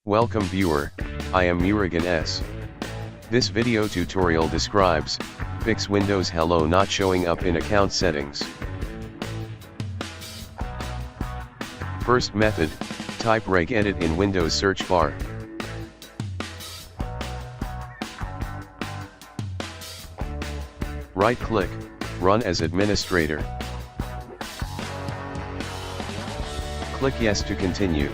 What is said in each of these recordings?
Welcome viewer, I am Murugan S. This video tutorial describes, fix Windows Hello not showing up in account settings. First method, type regedit in Windows search bar. Right click, run as administrator. Click yes to continue.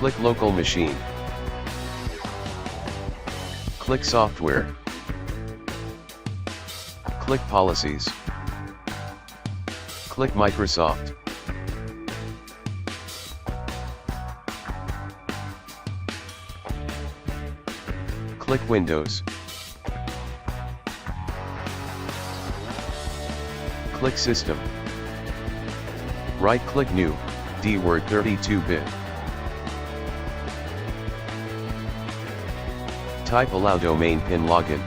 Click local machine. Click software. Click policies. Click Microsoft. Click Windows. Click System. Right-click New, DWORD 32-bit. Type allow domain pin login.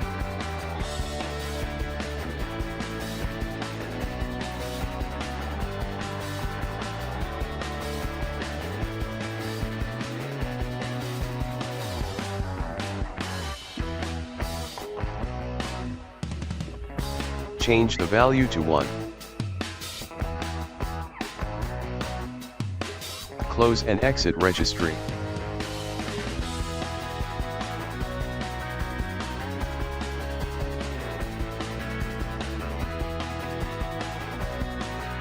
Change the value to 1. Close and exit registry.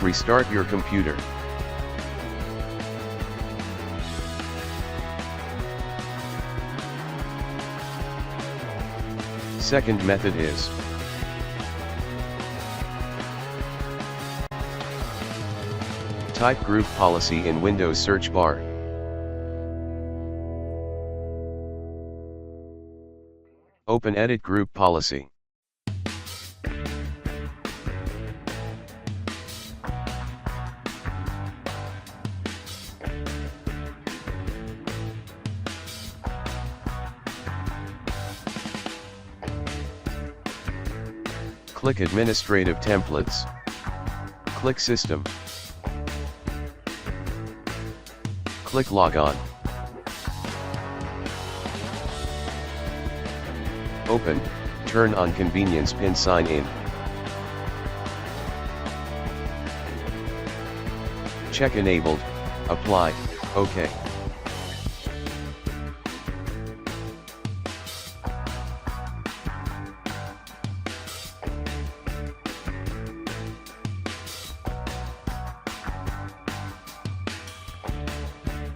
Restart your computer. Second method is type group policy in Windows search bar. Open edit group policy. Click Administrative Templates. Click System. Click Log On. Open, turn on Convenience Pin Sign In. Check Enabled, Apply, OK.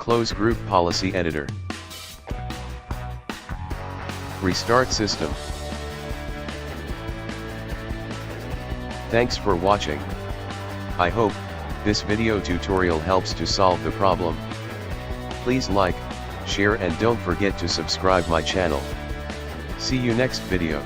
Close Group Policy Editor. Restart system. Thanks for watching. I hope this video tutorial helps to solve the problem. Please like, share and don't forget to subscribe my channel. See you next video.